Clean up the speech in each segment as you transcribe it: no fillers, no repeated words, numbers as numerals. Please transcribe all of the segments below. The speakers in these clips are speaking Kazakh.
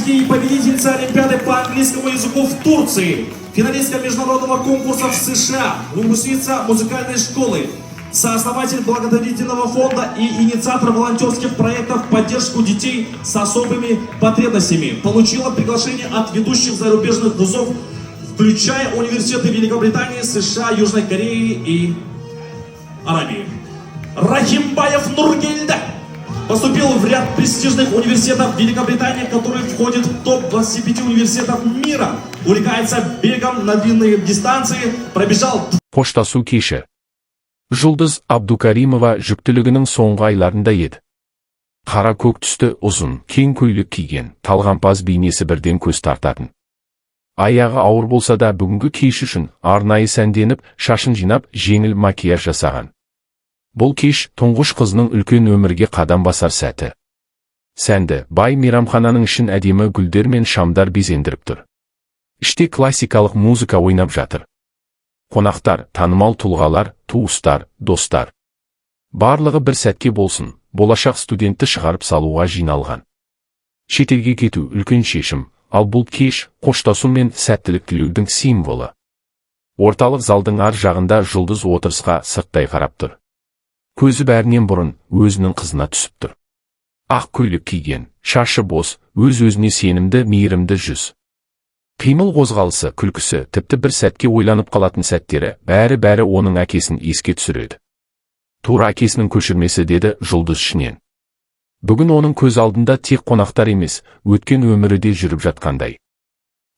победительки и победительница Олимпиады по английскому языку в Турции, финалистка международного конкурса в США, выпускница музыкальной школы, сооснователь благотворительного фонда и инициатор волонтерских проектов в поддержку детей с особыми потребностями. Получила приглашение от ведущих зарубежных вузов, включая университеты Великобритании, США, Южной Кореи и Аравии. Рахимбаев Нургельда поступил в ряд престижных университетов Великобритании, который входит в топ-25 университетов мира. Увлекается бегом на длинные дистанции, пробежал... Поштасу кеші. Жұлдыз Абдукаримова жүктілігінің соңғы айларында еді. Қара көк түсті ұзын, кең көйлек киген, талғампаз бейнесі бірден көз тартатын. Аяғы ауыр болса да бүгінгі кеш үшін арнайы сәнденіп, шашын жинап, жеңіл макияж жасаған. Бұл кеш тұңғыш қызының үлкен өмірге қадам басар сәті. Сәнді, бай мейрамхананың ішін әдемі гүлдер мен шамдар безендіріп тұр. Іште классикалық музыка ойнап жатыр. Қонақтар, танымал тұлғалар, туыстар, достар. Барлығы бір сәтке болсын, болашақ студентті шығарып салуға жиналған. Шетелге кету үлкен шешім, ал бұл кеш қоштасу мен сәттілік тілеудің символы. Орталық залдың ар жағында жұлдыз отырысқа сырттай қарап тұр. Көзі бәрінен бұрын өзінің қызына түсіп тұр. Ақ көйлек киген, шашы бос, өз-өзіне сенімді, мейірімді жүз. Қимыл қозғалысы, күлкісі, тіпті бір сәтке ойланып қалатын сәттері, бәрі оның әкесін еске түсіреді. Тура әкесінің көшірмесі, деді жұлдыз ішінен. Бүгін оның көз алдында тек қонақтар емес, өткен өмірі де жүріп жатқандай.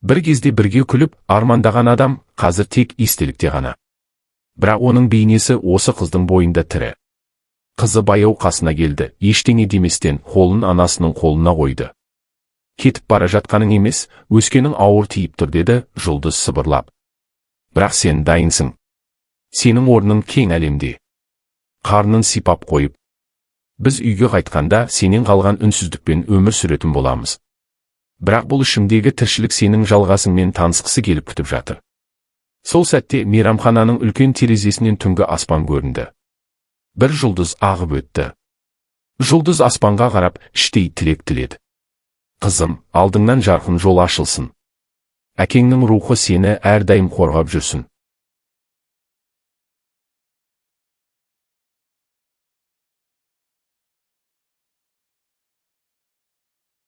Бір кезде бірге күліп, армандаған адам, қазір тек естелікте ғана. Бірақ оның бейнесі осы қыздың бойында тірі. Қызы баяу қасына келді, ештеңе деместен қолын анасының қолына қойды. Кетіп бара жатқаның емес, өскенің ауыр тиіп тұр, деді жұлдыз сыбырлап. Бірақ сен дайынсың. Сенің орның кең әлемде. Қарнын сипап қойып. Біз үйге қайтқанда сенен қалған үнсіздікпен өмір сүретін боламыз. Бірақ бұл ішімдегі тіршілік сенің жалғасыңмен танысқысы келіп күтіп жатыр. Сол сәтте мейрамхананың үлкен терезесінен түнгі аспан көрінді. Бір жұлдыз ағып өтті. Жұлдыз аспанға қарап, іштей тілек тіледі. Қызым, алдыңнан жарқын жол ашылсын. Әкеңнің рухы сені әрдайым қорғап жүрсін.